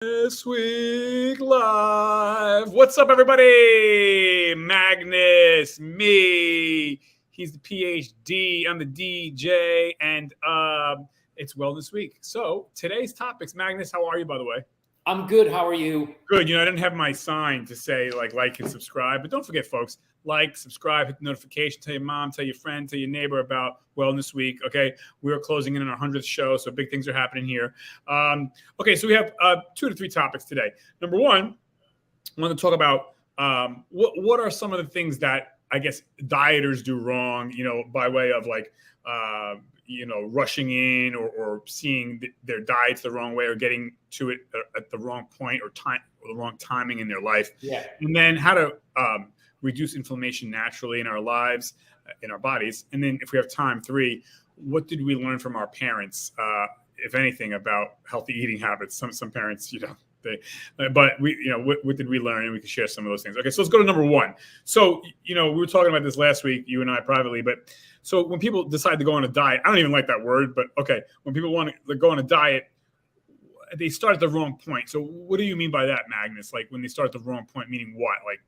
This week live. What's up, everybody? Magnus, me. He's the PhD. I'm the DJ, and it's Wellness Week. So today's topics. Magnus, how are you, by the way? I'm good. How are you? Good. I didn't have my sign to say like and subscribe, but don't forget, folks, like, subscribe, hit the notification, tell your mom, tell your friend, tell your neighbor about Wellness Week. Okay, we are closing in on our 100th show, so big things are happening here. Okay, so we have 2 to 3 topics today. Number one, I want to talk about what are some of the things that I guess dieters do wrong, by way of rushing in or seeing their diets the wrong way or getting to it at the wrong point or the wrong timing in their life. Yeah. And then how to reduce inflammation naturally in our lives, in our bodies. And then if we have time, 3, what did we learn from our parents, if anything, about healthy eating habits? Some parents, but we, what did we learn? And we can share some of those things. Okay, so let's go to number 1. So, we were talking about this last week, you and I privately, but so when people decide to go on a diet, I don't even like that word, but okay, when people want to go on a diet, they start at the wrong point. So what do you mean by that, Magnus? Like when they start at the wrong point, meaning what? Like,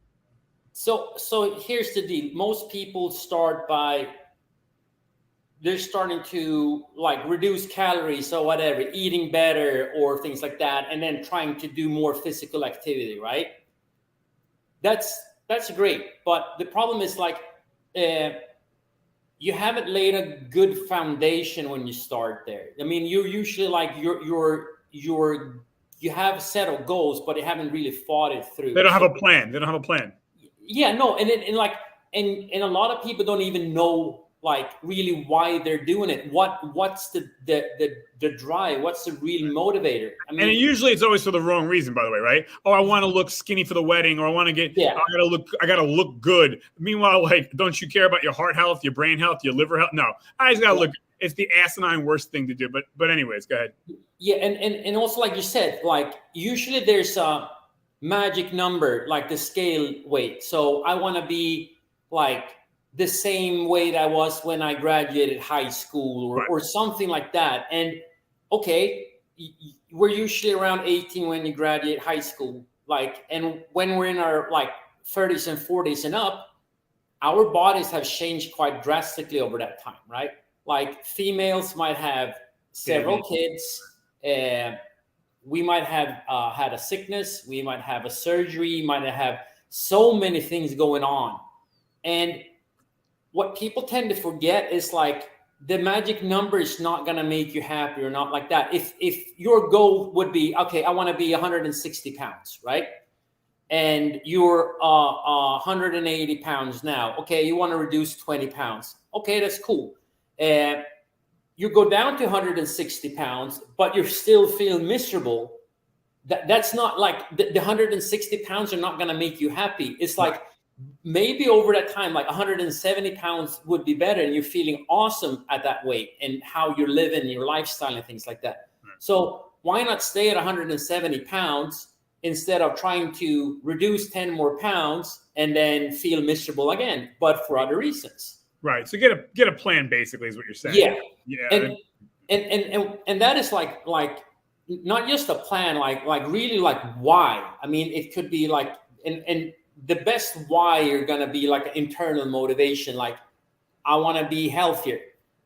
So here's the deal. Most people start by they're starting to reduce calories or whatever, eating better or things like that, and then trying to do more physical activity, right? That's great, but the problem is you haven't laid a good foundation when you start there. I mean, you're usually you have a set of goals, but you haven't really thought it through. They don't have a plan. Yeah, no, and a lot of people don't even know really why they're doing it. What's the drive? What's the real motivator? I mean, and usually it's always for the wrong reason, by the way, right? Oh, I want to look skinny for the wedding, or I want to get, I gotta look good. Meanwhile, don't you care about your heart health, your brain health, your liver health? No, I just gotta look. It's the asinine worst thing to do. But anyways, go ahead. Yeah, and also like you said, usually there's a magic number, like the scale weight. So I want to be the same weight I was when I graduated high school or something like that. And okay, we're usually around 18 when you graduate high school. And when we're in our 30s and 40s and up, our bodies have changed quite drastically over that time, right? Females might have several kids. We might have had a sickness. We might have a surgery. Might have so many things going on. And what people tend to forget is the magic number is not going to make you happy or not like that. If your goal would be, okay, I want to be 160 pounds, right? And you're 180 pounds now. Okay, you want to reduce 20 pounds. Okay, that's cool. You go down to 160 pounds, but you still feel miserable. That's not the 160 pounds are not going to make you happy. It's maybe over that time, 170 pounds would be better, and you're feeling awesome at that weight and how you're living, your lifestyle and things like that. So why not stay at 170 pounds instead of trying to reduce 10 more pounds and then feel miserable again, but for other reasons? Right. So get a plan, basically, is what you're saying. Yeah. And that is not just a plan, really why. I mean, it could be and the best why you're gonna be internal motivation. I want to be healthier.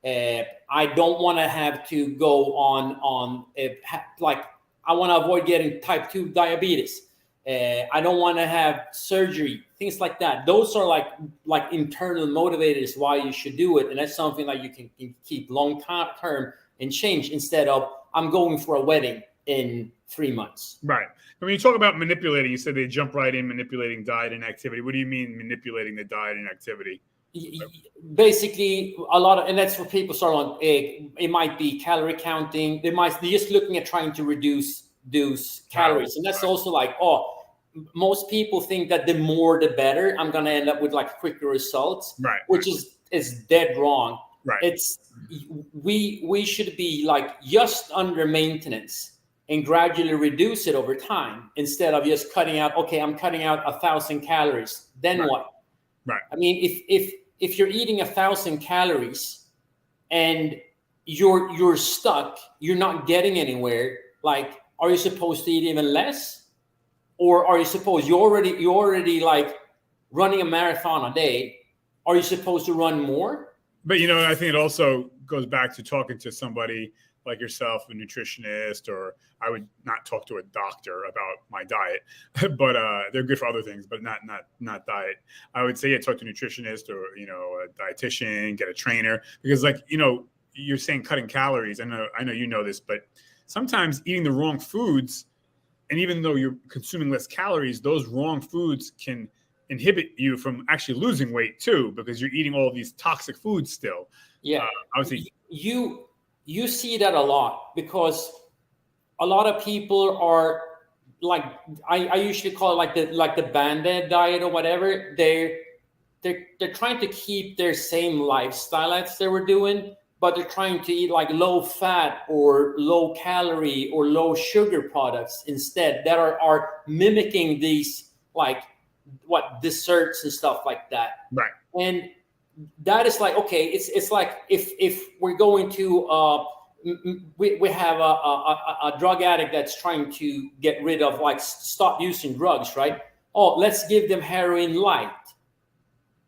I don't want to have to go on I want to avoid getting type 2 diabetes. I don't want to have surgery, things like that. Those are like internal motivators why you should do it. And that's something that you can keep long term and change instead of I'm going for a wedding in 3 months. Right. When you talk about manipulating, you said they jump right in manipulating diet and activity. What do you mean manipulating the diet and activity? Basically, and that's what people start on. It might be calorie counting. They're just looking at trying to reduce calories. And that's also most people think that the more the better. I'm going to end up with quicker results, right? Which is dead wrong. Right. It's we should be just under maintenance and gradually reduce it over time instead of just cutting out. Okay, I'm cutting out 1,000 calories. Then what? Right. I mean, if you're eating 1,000 calories and you're stuck, you're not getting anywhere. are you supposed to eat even less, or are you supposed you're already like running a marathon a day? Are you supposed to run more? But I think it also goes back to talking to somebody like yourself, a nutritionist, or I would not talk to a doctor about my diet, but they're good for other things, but not diet. I would say, talk to a nutritionist or a dietitian, get a trainer, because you're saying cutting calories. I know you know this, but sometimes eating the wrong foods, and even though you're consuming less calories, those wrong foods can inhibit you from actually losing weight too, because you're eating all of these toxic foods still. Yeah, I would say you see that a lot, because a lot of people are like, I usually call it like the Band-Aid diet or whatever. They're trying to keep their same lifestyle as they were doing, but they're trying to eat like low fat or low calorie or low sugar products instead, that are mimicking these like desserts and stuff like that. right. And that is like, okay, it's like if we're going to we have a drug addict that's trying to get rid of, like, stop using drugs, right? Oh, let's give them heroin light.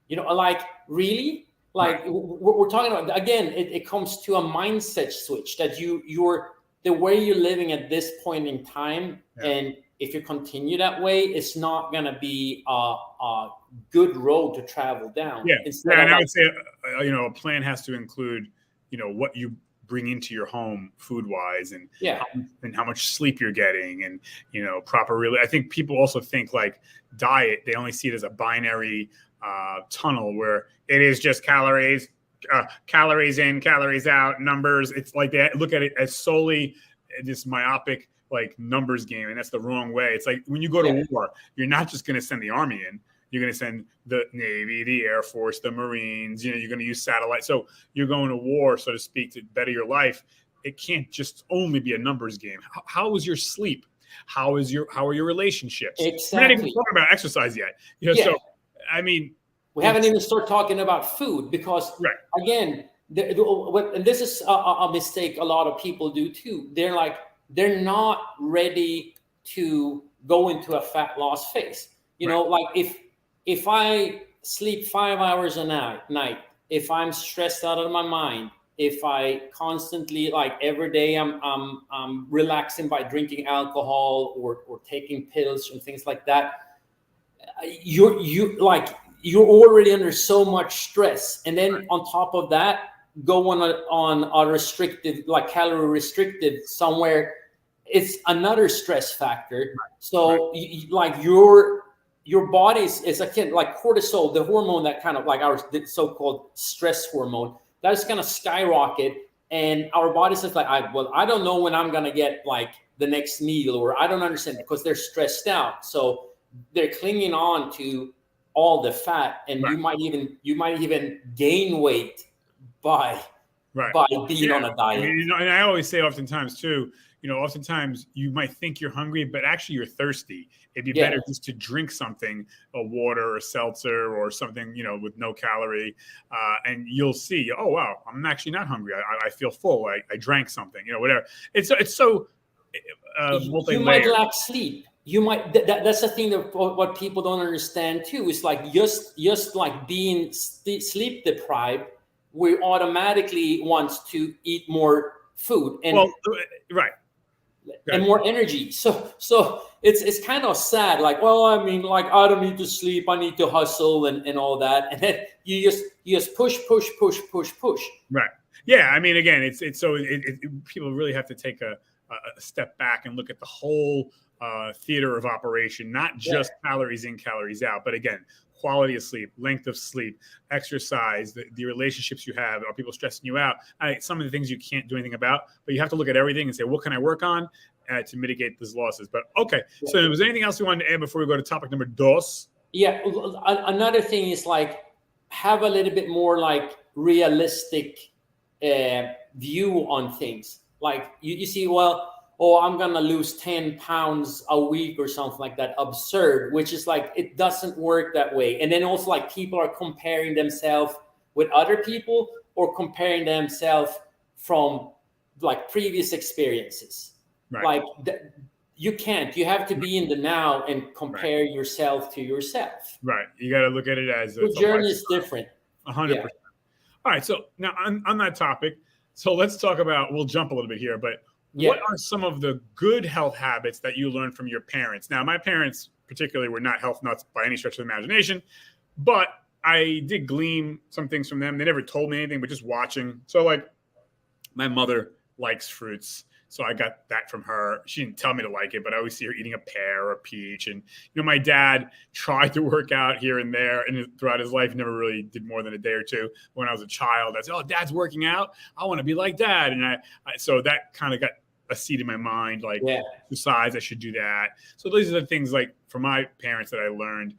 Like, really? Like, Right. we're talking about, again, it comes to a mindset switch, that you're the way you're living at this point in time. Yeah. And if you continue that way, it's not going to be a good road to travel down. Yeah. And I would say, a plan has to include, what you bring into your home food wise, and how much sleep you're getting, and, proper, really. I think people also think like diet, they only see it as a binary tunnel where it is just calories in, calories out, numbers. It's like they look at it as solely this myopic like numbers game, and that's the wrong way. It's like when you go to war, you're not just going to send the army in. You're going to send the Navy, the Air Force, the Marines. You're going to use satellites. So you're going to war, so to speak, to better your life. It can't just only be a numbers game. How is your sleep? How are your relationships? Exactly. We're not even talking about exercise yet. So I mean, we haven't even started talking about food, because again, and this is a mistake a lot of people do too. They're not ready to go into a fat loss phase. Like if I sleep 5 hours a night, if I'm stressed out of my mind, if I constantly, like every day, I'm relaxing by drinking alcohol or taking pills and things like that, you're already under so much stress, and then on top of that, go on a restrictive, like calorie restrictive somewhere, it's another stress factor. So your body is akin, like cortisol, the hormone that kind of like our so-called stress hormone, that's going to skyrocket, and our body says like, I don't know when I'm going to get like the next meal, or I don't understand, because they're stressed out. So they're clinging on to all the fat, and you might even gain weight by being on a diet. And I always say oftentimes too, oftentimes you might think you're hungry, but actually you're thirsty. It'd be better just to drink something, a water or a seltzer or something, with no calorie. And you'll see, oh, wow, I'm actually not hungry. I feel full. I drank something, whatever. It's so multi-layered. You might lack sleep. You might, that's the thing that what people don't understand too, is like just like being sleep deprived, we automatically want to eat more food and and more energy. So it's kind of sad. Like, well, I mean, like, I don't need to sleep. I need to hustle and all that. And then you just push. Right. Yeah. I mean, again, it's so people really have to take a step back and look at the whole theater of operation, not just calories in, calories out, but again, quality of sleep, length of sleep, exercise, the relationships you have. Are people stressing you out? Some of the things you can't do anything about, but you have to look at everything and say, what can I work on to mitigate those losses? But okay, so was there anything else you wanted to add before we go to topic number dos? Yeah, another thing is like, have a little bit more like realistic view on things. Like you see, well, I'm going to lose 10 pounds a week or something like that. Absurd, which is like, it doesn't work that way. And then also like people are comparing themselves with other people, or comparing themselves from like previous experiences. Right. Like you can't. You have to be in the now and compare yourself to yourself. Right. You got to look at it as Your it's a journey is lifestyle. different. 100%. All right. So now on that topic, so let's talk about, we'll jump a little bit here, but what are some of the good health habits that you learned from your parents? Now, my parents particularly were not health nuts by any stretch of the imagination, but I did glean some things from them. They never told me anything, but just watching. So like my mother likes fruits. So I got that from her. She didn't tell me to like it, but I always see her eating a pear or a peach. And, my dad tried to work out here and there, and throughout his life, never really did more than a day or two. When I was a child, I said, oh, Dad's working out. I want to be like Dad. And so that kind of got a seed in my mind, like exercise, I should do that. So those are the things like from my parents that I learned.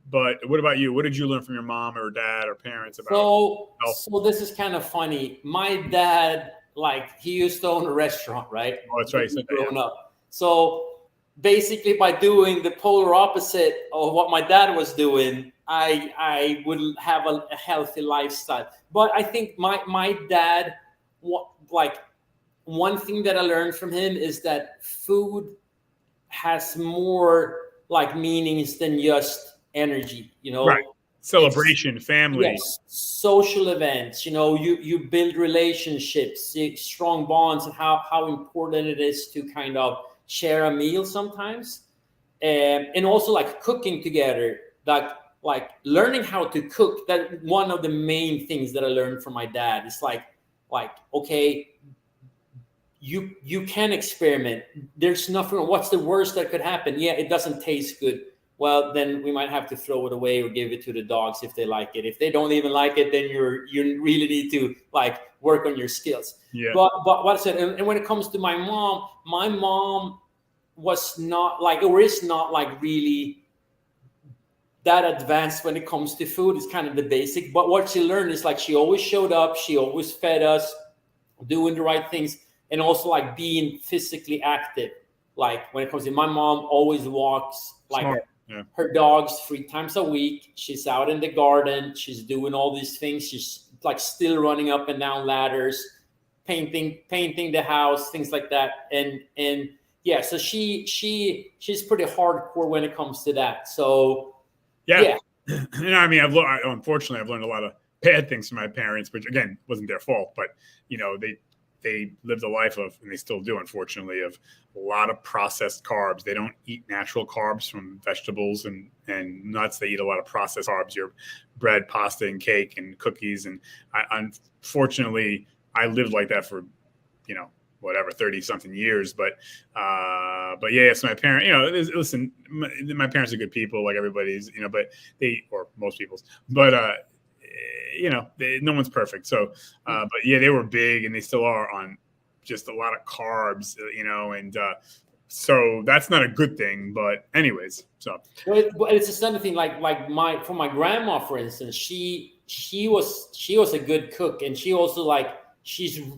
But what about you? What did you learn from your mom or dad or parents about health? So this is kind of funny. My dad, like, he used to own a restaurant, right? Oh, that's right. Growing up. So basically by doing the polar opposite of what my dad was doing, I wouldn't have a healthy lifestyle. But I think my dad, like, one thing that I learned from him is that food has more like meanings than just energy, Right. Celebration, family. Yes, social events, you build relationships, strong bonds, and how important it is to kind of share a meal sometimes. And also like cooking together, like learning how to cook. That one of the main things that I learned from my dad is like, okay, you can experiment. There's nothing. What's the worst that could happen? Yeah, it doesn't taste good. Well, then we might have to throw it away or give it to the dogs if they like it. If they don't even like it, then you really need to like work on your skills. Yeah. But what I said, and when it comes to my mom was not like, or is not like really that advanced when it comes to food. It's kind of the basic. But what she learned is like she always showed up. She always fed us, doing the right things. And also like being physically active. Like when it comes to my mom always walks like her dogs 3 times a week. She's out in the garden. She's doing all these things. She's like still running up and down ladders, painting the house, things like that. And yeah, so she's pretty hardcore when it comes to that. So yeah. I mean, unfortunately, I've learned a lot of bad things from my parents, which again wasn't their fault, but they lived a life of, and they still do, unfortunately, of a lot of processed carbs. They don't eat natural carbs from vegetables and nuts. They eat a lot of processed carbs, your bread, pasta, and cake, and cookies. And unfortunately, I lived like that for, 30 something years. But yeah, so my parents, listen, my parents are good people, like everybody's, but or most people's, but no one's perfect. So, but yeah, they were big, and they still are on just a lot of carbs, and so that's not a good thing. But anyways, so. But it's just another thing. Like for my grandma, for instance, she was a good cook, and she also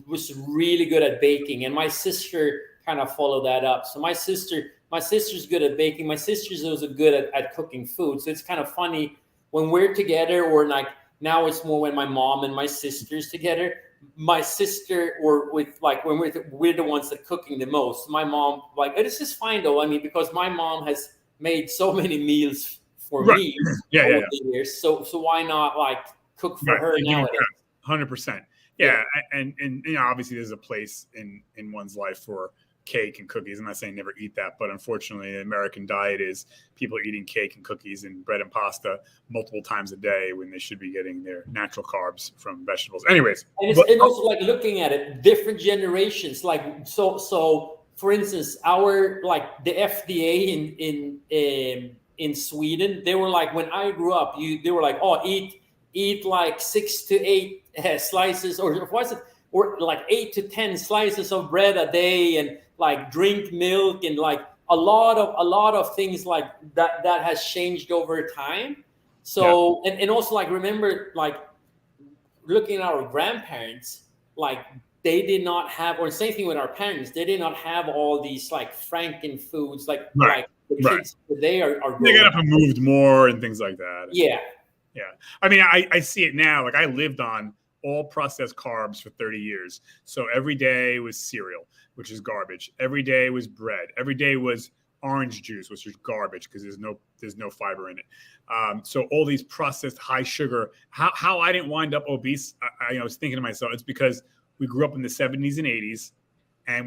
was really good at baking, and my sister kind of followed that up. So my sister's good at baking. My sister's also good at cooking food. So it's kind of funny when we're together, or like. Now it's more when my mom and my sister's together. My sister, or with like when we're the ones that cooking the most. My mom, like, this is fine though. I mean, because my mom has made so many meals for me over the years. So why not like cook for her nowadays? 100%. Yeah, and obviously there's a place in one's life for cake and cookies. I'm not saying never eat that, but unfortunately the American diet is people are eating cake and cookies and bread and pasta multiple times a day when they should be getting their natural carbs from vegetables. Anyways. And also like looking at it, different generations, like, so for instance, the FDA in Sweden, they were like, when I grew up, they were like, oh, eat like 6 to 8 slices, or was it, or like 8 to 10 slices of bread a day, and like drink milk, and like a lot of things like that has changed over time. So and also like remember, like looking at our grandparents, like they did not have, or same thing with our parents, they did not have all these like Franken foods, like the kids today are they got up and moved more and things like that. Yeah. I mean, I see it now. Like I lived on all processed carbs for 30 years. So every day was cereal, which is garbage. Every day was bread. Every day was orange juice, which is garbage because there's no fiber in it. So all these processed high sugar. How I didn't wind up obese, I was thinking to myself, it's because we grew up in the 70s and 80s, and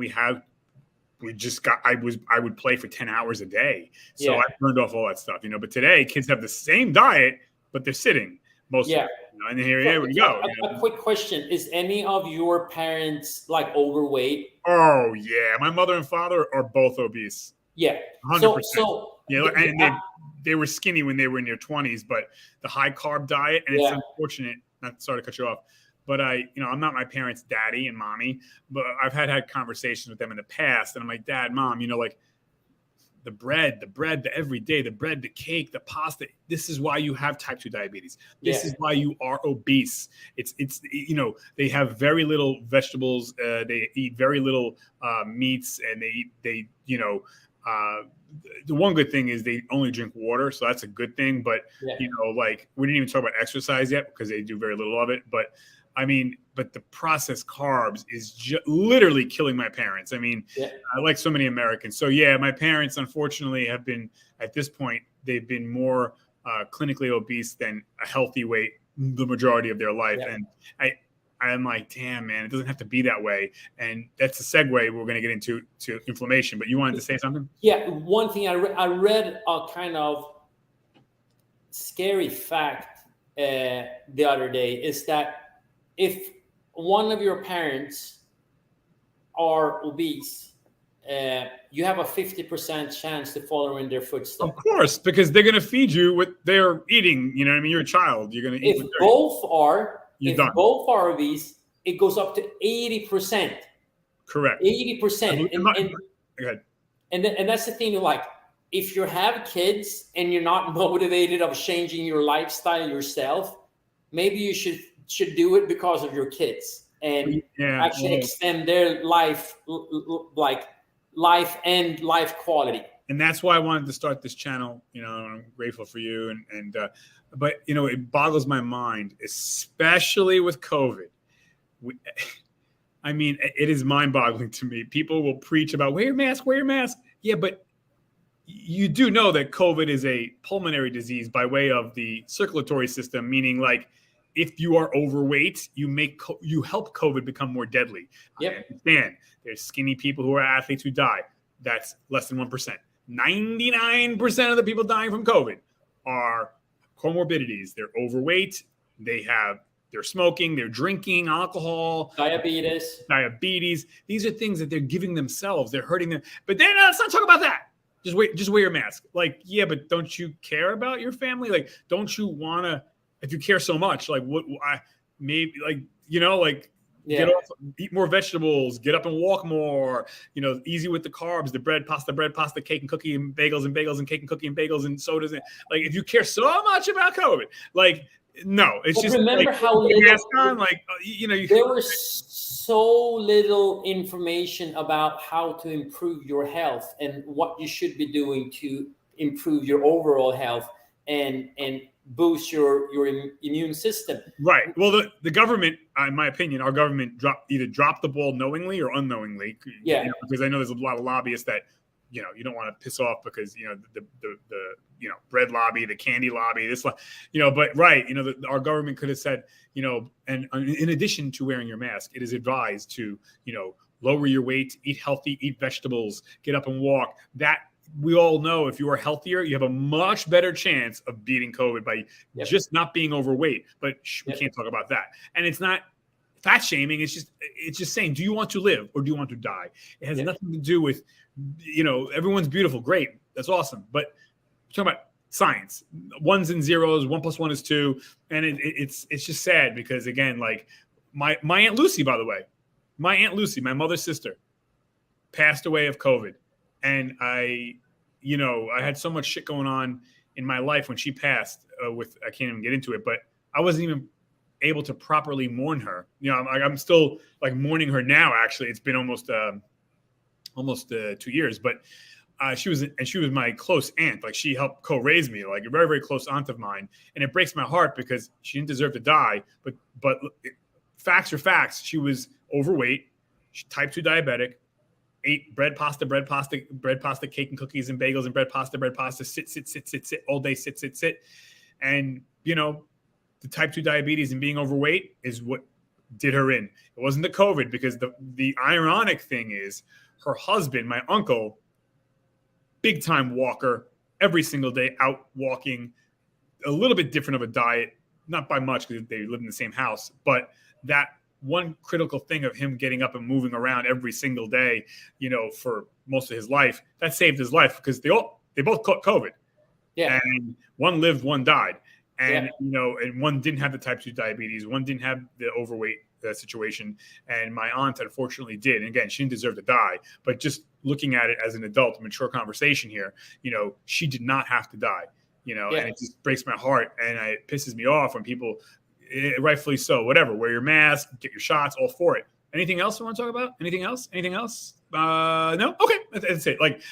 I would play for 10 hours a day. So I burned off all that stuff, but today kids have the same diet, but they're sitting mostly. Yeah. And here we go. A quick question. Is any of your parents like overweight? Oh yeah. My mother and father are both obese. Yeah. 100%. So and they were skinny when they were in their 20s, but the high carb diet, and it's unfortunate, not sorry to cut you off, but I'm not my parents' daddy and mommy, but I've had conversations with them in the past, and I'm like, Dad, Mom, like the bread, the everyday, the bread, the cake, the pasta. This is why you have type 2 diabetes. This is why you are obese. It's they have very little vegetables. They eat very little meats, and they the one good thing is they only drink water, so that's a good thing. But like we didn't even talk about exercise yet because they do very little of it. But but the processed carbs is literally killing my parents. I like so many Americans. So my parents unfortunately have been, at this point, they've been more clinically obese than a healthy weight the majority of their life. And I'm like, damn, man, it doesn't have to be that way. And that's a segue we're going to get into inflammation. But you wanted to say something? Yeah, one thing I read a kind of scary fact the other day is that if one of your parents are obese, you have a 50% chance to follow in their footsteps. Of course, because they're going to feed you what they're eating. You're a child. You're going to eat. If both are obese, it goes up to 80%. Correct. 80%. Go ahead. And that's the thing. Like, if you have kids and you're not motivated of changing your lifestyle yourself, maybe you should do it because of your kids and actually extend their life, like life and life quality. And that's why I wanted to start this channel. I'm grateful for you. But it boggles my mind, especially with COVID. It is mind-boggling to me. People will preach about wear your mask. Yeah, but you do know that COVID is a pulmonary disease by way of the circulatory system, meaning like if you are overweight, you help COVID become more deadly. Yep. I understand. There's skinny people who are athletes who die. That's less than 1%. 99% of the people dying from COVID are comorbidities. They're overweight. They're smoking. They're drinking alcohol. Diabetes. These are things that they're giving themselves. They're hurting them. But then let's not talk about that. Just wear your mask. Like, yeah, but don't you care about your family? Like, don't you want to? If you care so much, like get off, eat more vegetables, get up and walk more, easy with the carbs, the bread, pasta, cake and cookie and bagels and cake and cookie and bagels and sodas. And like, if you care so much about COVID, like, no, it's just remember like, how little, mask on, there was so little information about how to improve your health and what you should be doing to improve your overall health and boost your immune system. Right. Well, the government, in my opinion, our government either dropped the ball knowingly or unknowingly. Yeah. Because I know there's a lot of lobbyists that, you don't want to piss off because, the bread lobby, the candy lobby, but right. Our government could have said, and in addition to wearing your mask, it is advised to, lower your weight, eat healthy, eat vegetables, get up and walk. That we all know if you are healthier, you have a much better chance of beating COVID by just not being overweight. But we can't talk about that. And it's not fat shaming. It's just saying, do you want to live or do you want to die? It has nothing to do with, everyone's beautiful. Great. That's awesome. But talking about science, ones and zeros, 1 + 1 is 2. And it's just sad because, again, like my Aunt Lucy, by the way, my mother's sister, passed away of COVID. And I had so much shit going on in my life when she passed I can't even get into it, but I wasn't even able to properly mourn her. I'm still like mourning her now. Actually, it's been almost 2 years, but she was my close aunt. Like, she helped co-raise me, like a very, very close aunt of mine. And it breaks my heart because she didn't deserve to die, but facts are facts. She was overweight, type 2 diabetic, ate bread, pasta, cake and cookies and bagels and bread, pasta, sit all day, sit. And, the type 2 diabetes and being overweight is what did her in. It wasn't the COVID, because the ironic thing is her husband, my uncle, big time walker, every single day out walking, a little bit different of a diet, not by much because they live in the same house, but that one critical thing of him getting up and moving around every single day, for most of his life, that saved his life, because they both caught COVID. Yeah. And one lived, one died. And, and one didn't have the type 2 diabetes. One didn't have the overweight situation. And my aunt, unfortunately, did. And again, she didn't deserve to die. But just looking at it as an adult, mature conversation here, she did not have to die, and it just breaks my heart. And it pisses me off when people, rightfully so, whatever, wear your mask, get your shots, all for it. Anything else we want to talk about? Anything else? No? Okay. That's it. Like,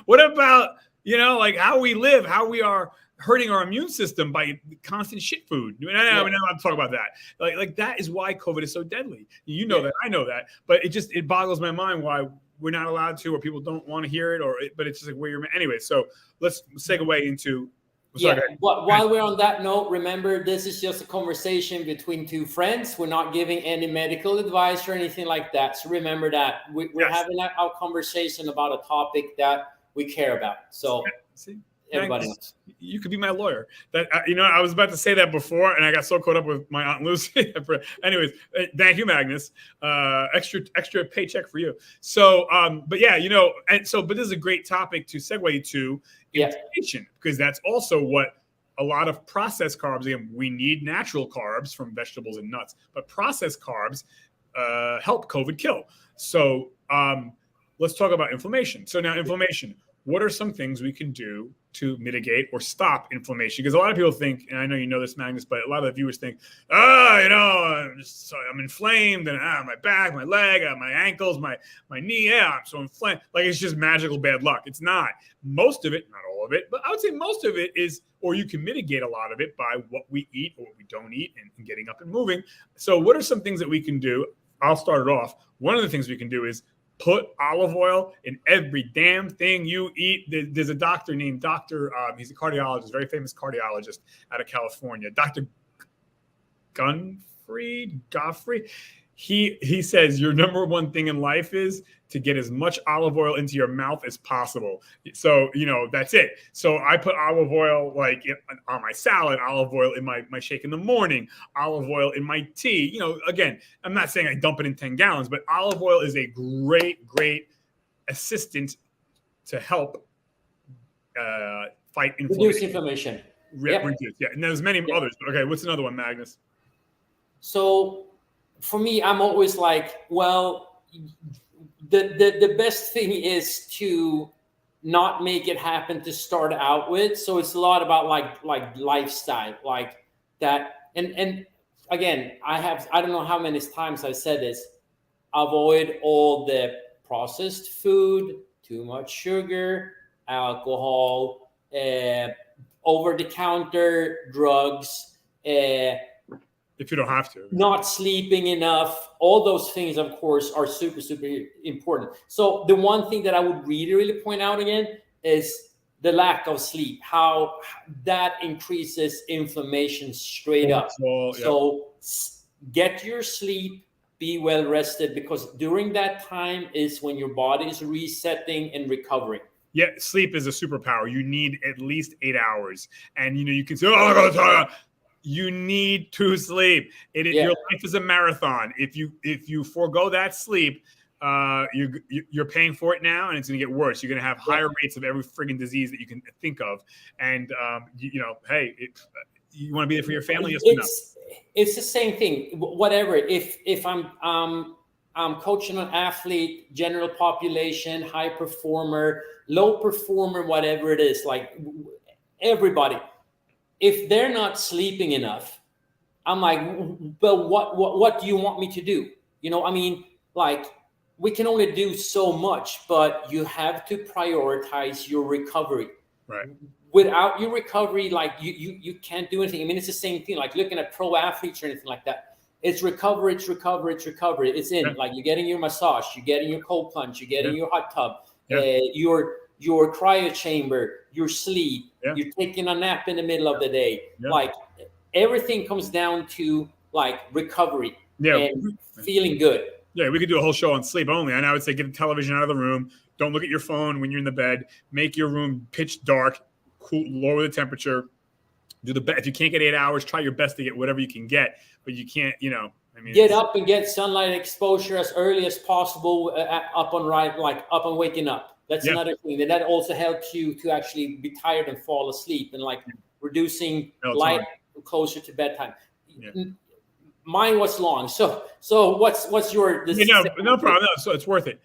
what about, how we live, how we are hurting our immune system by constant shit food. We don't have to talk about that. Like that is why COVID is so deadly. That, I know that, but it boggles my mind why we're not allowed to, or people don't want to hear it, but it's just like where you're. Anyway, so let's segue into. While we're on that note, remember, this is just a conversation between two friends. We're not giving any medical advice or anything like that. So remember that we're having our conversation about a topic that we care about. So. See? Everybody knows. You could be my lawyer. That I was about to say that before, and I got so caught up with my Aunt Lucy. Anyways, thank you, Magnus. Extra paycheck for you. So, but this is a great topic to segue to inflammation, because that's also what a lot of processed carbs. Again, we need natural carbs from vegetables and nuts, but processed carbs help COVID kill. So, let's talk about inflammation. So now, inflammation. What are some things we can do to mitigate or stop inflammation? Because a lot of people think, and I know you know this, Magnus, but a lot of the viewers think, I'm inflamed, and my back, my leg, my ankles, my knee, I'm so inflamed. Like, it's just magical bad luck. It's not. Most of it, not all of it, but I would say most of it is, or you can mitigate a lot of it by what we eat or what we don't eat and getting up and moving. So what are some things that we can do? I'll start it off. One of the things we can do is put olive oil in every damn thing you eat. There's a doctor named he's a cardiologist, very famous cardiologist out of California, Dr. Godfrey. He says your number one thing in life is to get as much olive oil into your mouth as possible. So, that's it. So I put olive oil on my salad, olive oil in my shake in the morning, olive oil in my tea. Again, I'm not saying I dump it in 10 gallons, but olive oil is a great assistant to help fight inflammation. Reduce inflammation. Reduce. Yeah. And there's many others. Okay. What's another one, Magnus? So for me, I'm always like, well, the best thing is to not make it happen to start out with. So it's a lot about like lifestyle, like that. And again, I don't know how many times I've said this, avoid all the processed food, too much sugar, alcohol, over-the-counter drugs, if you don't have to. Not sleeping enough, all those things, of course, are super, super important. So the one thing that I would really point out again is the lack of sleep, how that increases inflammation straight up. So get your sleep, be well rested, because during that time is when your body is resetting and recovering. Yeah, sleep is a superpower. You need at least 8 hours. And, you can say, oh, you need to sleep. Your life is a marathon. If you forego that sleep, you're paying for it now, and it's going to get worse. You're going to have higher rates of every friggin' disease that you can think of. And hey, you want to be there for your family. It's the same thing. Whatever. If I'm coaching an athlete, general population, high performer, low performer, whatever it is, like everybody. If they're not sleeping enough, I'm like, but what do you want me to do? We can only do so much, but you have to prioritize your recovery. Right. Without your recovery, you can't do anything. I mean, it's the same thing, like looking at pro athletes or anything like that. it's recovery, it's recovery, it's recovery. It's in like you're getting your massage, you're getting your cold plunge, you're getting your hot tub, your cryo chamber, your sleep, you're taking a nap in the middle of the day. Like everything comes down to like recovery and feeling good. Yeah, we could do a whole show on sleep only. And I would say get the television out of the room. Don't look at your phone when you're in the bed. Make your room pitch dark, cool, lower the temperature. Do the best. If you can't get 8 hours, try your best to get whatever you can get. But you can't, I mean, get up and get sunlight exposure as early as possible. Up and waking up. That's another thing. And that also helps you to actually be tired and fall asleep, and like reducing light closer to bedtime. Yeah. Mine was long. So what's your? No problem. No, so it's worth it.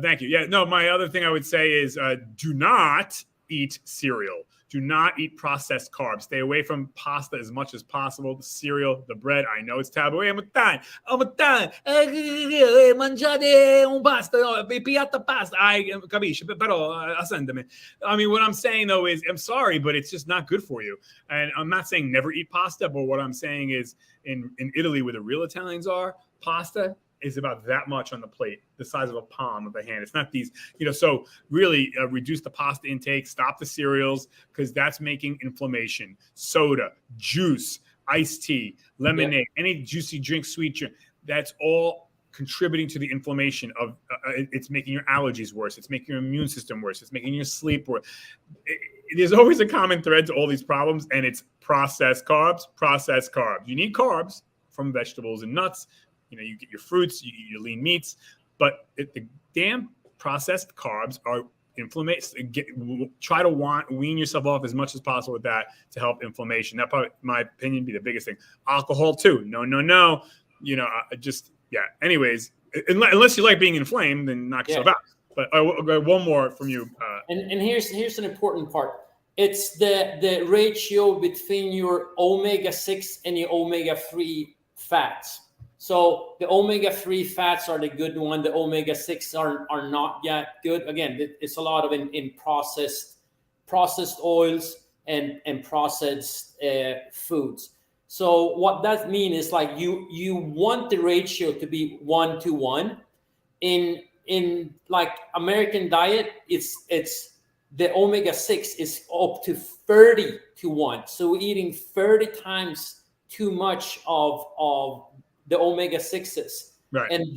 Thank you. Yeah. No, my other thing I would say is do not eat cereal. Do not eat processed carbs. Stay away from pasta as much as possible. The cereal, the bread. I know it's taboo. Mangiate un pasta, piatta pasta. Capisci? Però accendami. I mean, what I'm saying though is, I'm sorry, but it's just not good for you. And I'm not saying never eat pasta, but what I'm saying is, in Italy, where the real Italians are, pasta is about that much on the plate, the size of a palm of a hand. It's not these, so really reduce the pasta intake, stop the cereals, because that's making inflammation. Soda, juice, iced tea, lemonade, any juicy drink, sweet drink, that's all contributing to the inflammation of, it's making your allergies worse. It's making your immune system worse. It's making your sleep worse. There's always a common thread to all these problems, and it's processed carbs. You need carbs from vegetables and nuts. You get your fruits, you eat your lean meats, but the damn processed carbs are inflammation. Try to wean yourself off as much as possible with that to help inflammation. That probably, in my opinion, be the biggest thing. Alcohol too. No. Anyways, unless you like being inflamed, then knock yourself out. But one more from you. And here's an important part. It's the ratio between your omega-6 and your omega-3 fats. So the omega-3 fats are the good one. The omega-6 are not yet good. Again, it's a lot of in processed oils and processed foods. So what that means is like you want the ratio to be 1-to-1. In like American diet, it's the omega-6 is up to 30-to-1. So we're eating 30 times too much of the omega-6s. Right. And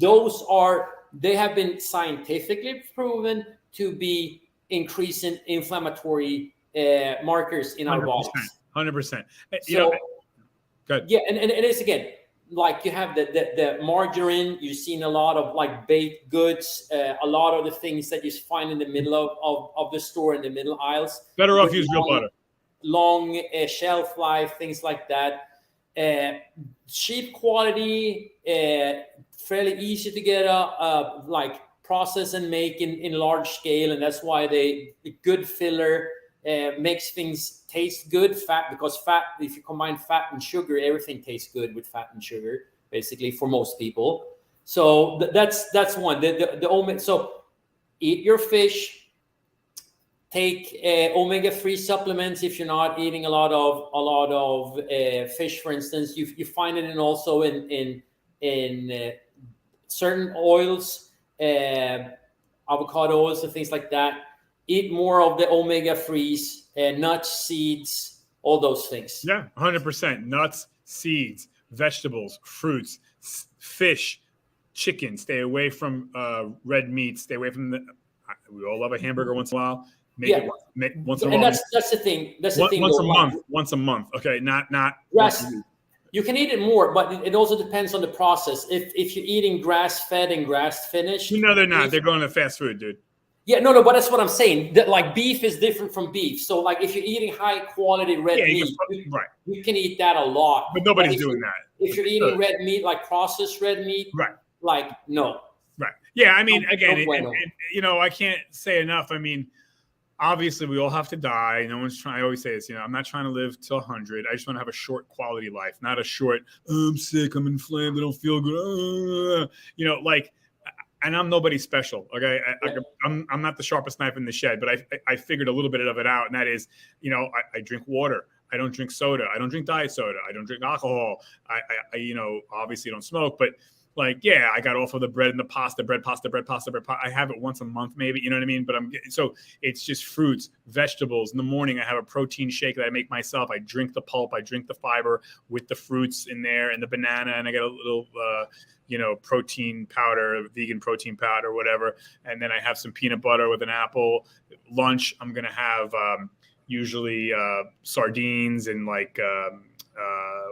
they have been scientifically proven to be increasing inflammatory markers in our bodies. 100%. Good. Yeah, and it is, again, like you have the margarine, you've seen a lot of like baked goods, a lot of the things that you find in the middle of the store, in the middle aisles. Better off use real butter. Long shelf life, things like that. Cheap quality, fairly easy to get like process and make in large scale, and that's why the good filler makes things taste good. Because fat, if you combine fat and sugar, everything tastes good with fat and sugar, basically, for most people. So that's one. The omega. So eat your fish. Take omega-3 supplements if you're not eating a lot of fish, for instance. You find it also in certain oils, avocado oils and things like that. Eat more of the omega-3s, nuts, seeds, all those things. Yeah, 100%. Nuts, seeds, vegetables, fruits, fish, chicken. Stay away from red meat. Stay away from we all love a hamburger once in a while. Once in a while. And that's the thing. Once a month. Okay, not. Yes. You can eat it more, but it also depends on the process. If you're eating grass-fed and grass-finished, they're not. They're going to fast food, dude. Yeah, no, but that's what I'm saying. That, like, beef is different from beef. So, like, if you're eating high-quality red meat, you can eat that a lot. But nobody's doing that. If you're eating red meat, like processed red meat, like, no. Right. Yeah, I mean, again, I can't say enough. I mean, obviously, we all have to die. No one's trying. I always say this, I'm not trying to live till 100. I just want to have a short quality life, not a short, I'm sick, I'm inflamed, I don't feel good. And I'm nobody special. Okay. I'm not the sharpest knife in the shed, but I figured a little bit of it out. And that is, I drink water. I don't drink soda. I don't drink diet soda. I don't drink alcohol. I obviously don't smoke, but like, yeah, I got off of the bread and the pasta, bread, pasta, bread, pasta, bread. I have it once a month, maybe, you know what I mean? But so it's just fruits, vegetables. In the morning, I have a protein shake that I make myself. I drink the pulp, I drink the fiber with the fruits in there and the banana, and I get a little, protein powder, vegan protein powder, whatever. And then I have some peanut butter with an apple. Lunch, I'm gonna have usually sardines and like.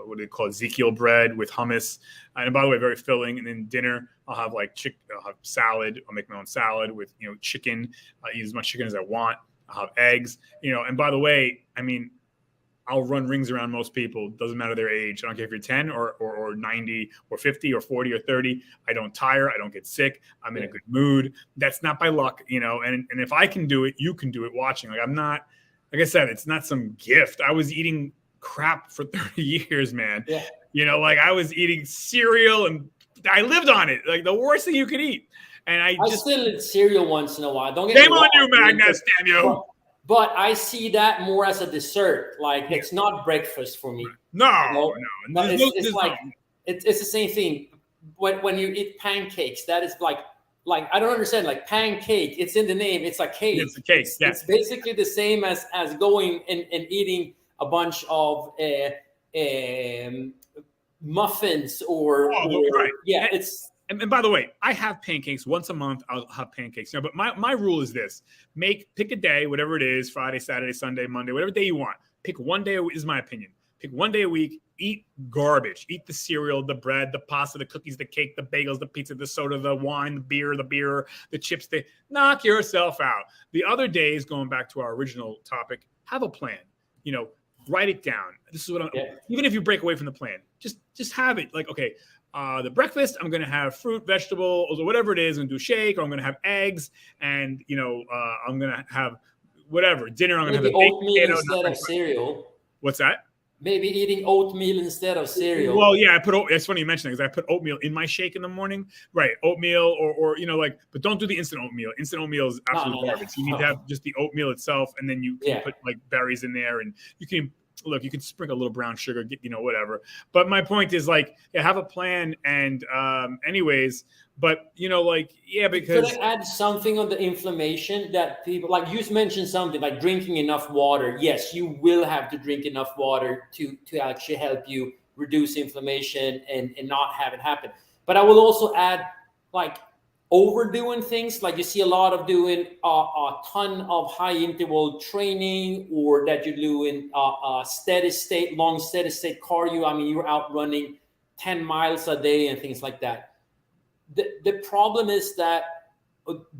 What do they call it? Ezekiel bread with hummus. And by the way, very filling. And then dinner, I'll have like I'll have salad. I'll make my own salad with, chicken. I'll eat as much chicken as I want. I'll have eggs, and by the way, I mean, I'll run rings around most people. Doesn't matter their age. I don't care if you're 10 or 90 or 50 or 40 or 30. I don't tire. I don't get sick. I'm in a good mood. That's not by luck, and if I can do it, you can do it watching. Like, I'm not, like I said, it's not some gift. I was eating crap for 30 years, man. Yeah. Like I was eating cereal and I lived on it. Like the worst thing you could eat. And I still eat cereal once in a while. Don't get Shame on you, Magnus, damn you. But I see that more as a dessert. Like it's not breakfast for me. No. It's the same thing. When you eat pancakes, that is like I don't understand. Like pancake, it's in the name. It's a cake. It's a cake. Yeah. It's basically the same as going and eating a bunch of muffins or right. Yeah, it's. And by the way, I have pancakes once a month. I'll have pancakes. But my rule is this: pick a day, whatever it is, Friday, Saturday, Sunday, Monday, whatever day you want. Pick one day. Is my opinion. Pick one day a week. Eat garbage. Eat the cereal, the bread, the pasta, the cookies, the cake, the bagels, the pizza, the soda, the wine, the beer, the chips. Knock yourself out. The other days, going back to our original topic, have a plan. Write it down. This is what even if you break away from the plan, just have it. Like, okay, the breakfast, I'm going to have fruit, vegetables, or whatever it is, and do shake, or I'm going to have eggs, and I'm going to have whatever dinner. I'm going to have oatmeal instead of cereal. What's that? Maybe eating oatmeal instead of cereal. Well, yeah, it's funny you mention that because I put oatmeal in my shake in the morning. Right, oatmeal or but don't do the instant oatmeal. Instant oatmeal is absolute garbage. You need to have just the oatmeal itself, and then you can put like berries in there, and you can sprinkle a little brown sugar, whatever. But my point is have a plan, and anyways. But because could I add something on the inflammation that people like you mentioned something like drinking enough water. Yes, you will have to drink enough water to actually help you reduce inflammation and not have it happen. But I will also add like overdoing things. Like you see a lot of doing a ton of high interval training, or that you're doing long steady state cardio. I mean, you're out running 10 miles a day and things like that. The problem is that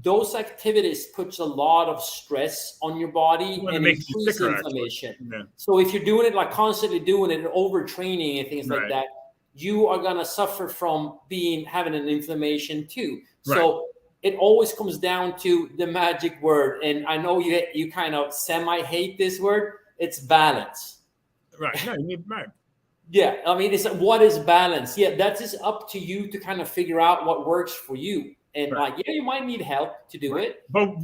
those activities puts a lot of stress on your body and increase inflammation. Yeah. So if you're doing it like constantly doing it and overtraining and things like that, you are gonna suffer from having an inflammation too. Right. So it always comes down to the magic word, and I know you kind of semi-hate this word. It's balance. Right. No, you need right. Yeah, I mean, it's what is balance? Yeah, that is up to you to kind of figure out what works for you. And you might need help to do it. But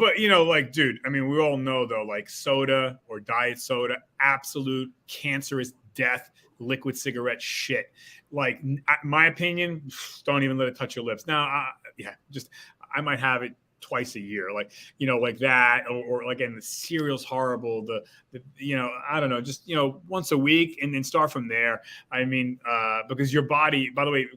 dude, I mean, we all know though, like soda or diet soda, absolute cancerous death, liquid cigarette shit. Like, my opinion, don't even let it touch your lips. Now, I might have it twice a year, like that, or again, the cereal's horrible. The I don't know, just once a week, and then start from there. I mean, because your body, by the way,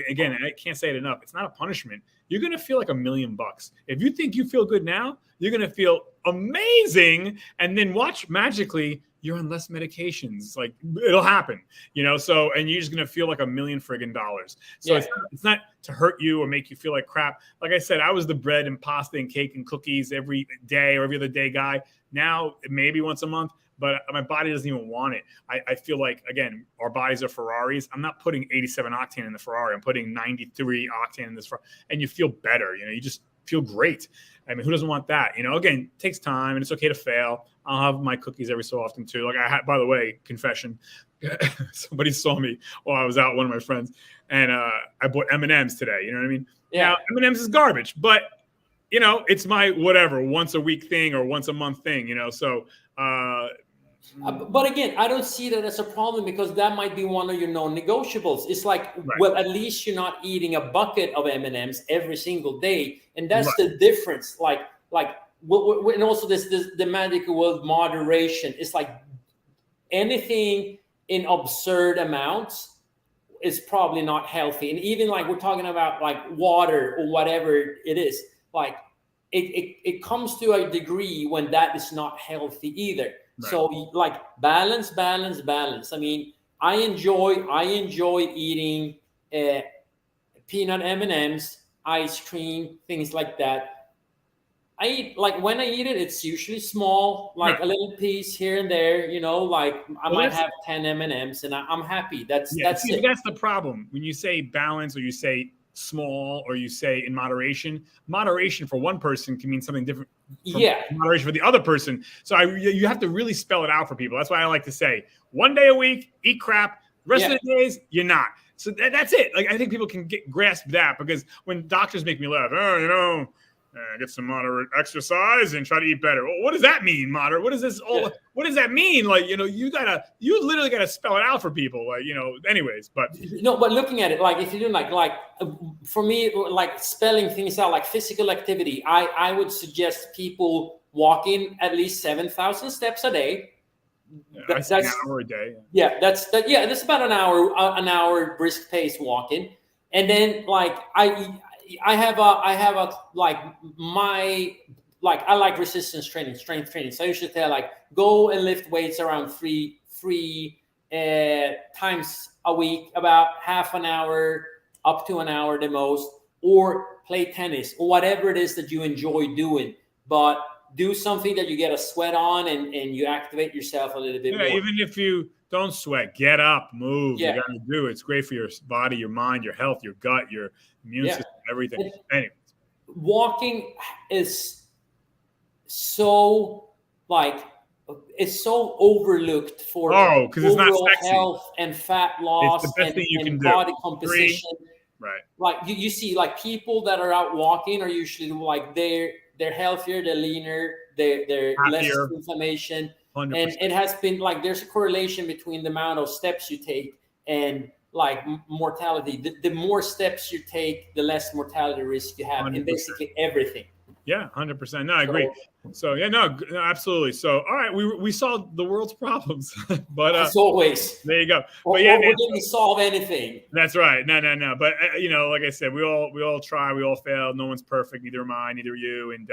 again, I can't say it enough. It's not a punishment. You're gonna feel like $1 million if you think you feel good now. You're gonna feel amazing, and then watch magically. You're on less medications. Like, it'll happen, so, and you're just going to feel like $1 million friggin' dollars. So it's not to hurt you or make you feel like crap. Like I said, I was the bread and pasta and cake and cookies every day or every other day guy. Now, maybe once a month, but my body doesn't even want it. I feel like, again, our bodies are Ferraris. I'm not putting 87 octane in the Ferrari. I'm putting 93 octane in this Ferrari, and you feel better. You just feel great. I mean, who doesn't want that? Again, it takes time, and it's okay to fail. I'll have my cookies every so often too. Like, I had, by the way, confession, somebody saw me while I was out, one of my friends, and I bought M&Ms today. You know what I mean? Yeah. Now, M&Ms is garbage, but it's my whatever once a week thing or once a month thing. So But again, I don't see that as a problem because that might be one of your non-negotiables. It's like, Right. well, at least you're not eating a bucket of M&Ms every single day, and that's Right. the difference. And also this the magical word moderation. It's like anything in absurd amounts is probably not healthy. And even like we're talking about like water or whatever it is, like it comes to a degree when that is not healthy either. Right. So like balance. I mean, I enjoy eating peanut M&Ms, ice cream, things like that. I eat, like when I eat it, it's usually small, like a little piece here and there, you know, like I might have 10 M&Ms and I'm happy. That's it. That's the problem. When you say balance or you say small or you say in moderation for one person can mean something different from moderation for the other person. So you have to really spell it out for people. That's why I like to say 1 day a week, eat crap. Rest of the days, you're not. So that's it. Like I think people can grasp that because when doctors make me laugh, get some moderate exercise and try to eat better. Well, what does that mean, moderate? What is this? What does that mean? Like, you literally gotta spell it out for people. Like, anyways, but but looking at it, like if you're doing like for me, like spelling things out, like physical activity, I would suggest people walking at least 7,000 steps a day. That's an hour a day. That's about an hour brisk pace walking, and then like I have a like I like resistance training, strength training. So I usually tell like go and lift weights around three times a week, about half an hour up to an hour the most, or play tennis or whatever it is that you enjoy doing. But do something that you get a sweat on and you activate yourself a little bit more. Even if you don't sweat, get up, move. You got to do it. It's great for your body, your mind, your health, your gut, your immune system, everything. Anyways. Walking is so it's so overlooked for because it's not sexy. Health and fat loss and body composition. Right. Like you see, like people that are out walking are usually like they're healthier, they're leaner, they're less inflammation. 100%. And it has been like there's a correlation between the amount of steps you take and like mortality. The more steps you take, the less mortality risk you have 100%. In basically everything. Yeah, 100%. No, I agree. So no, absolutely. So all right, we solved the world's problems, but as always, there you go. But we didn't solve anything. That's right. No. But like I said, we all try, we all fail. No one's perfect. Neither am I. Neither are you. And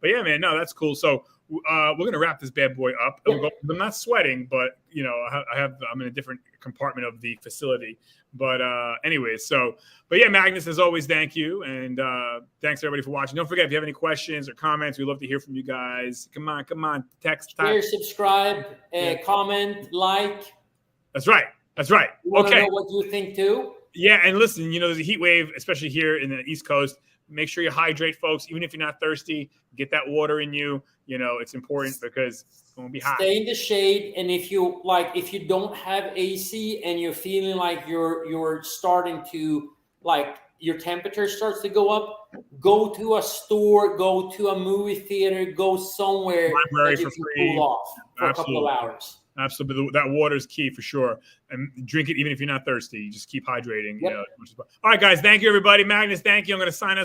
but yeah, man, no, that's cool. So we're gonna wrap this bad boy up. I'm not sweating, but I'm in a different compartment of the facility. But anyways, but yeah, Magnus, as always, thank you. And thanks everybody for watching. Don't forget, if you have any questions or comments, we'd love to hear from you guys. Come on. Text. Share, subscribe, comment, like. That's right. You want to know what you think too? Yeah, and listen, there's a heat wave, especially here in the East Coast. Make sure you hydrate, folks. Even if you're not thirsty, get that water in you. It's important because it's going to be hot. Stay in the shade, and if you don't have AC and you're feeling like you're starting to like your temperature starts to go up, go to a store, go to a movie theater, go somewhere library for free, cool off for a couple of hours. Absolutely, that water is key for sure. And drink it even if you're not thirsty. You just keep hydrating. Yep. All right, guys. Thank you, everybody. Magnus, thank you. I'm going to sign us.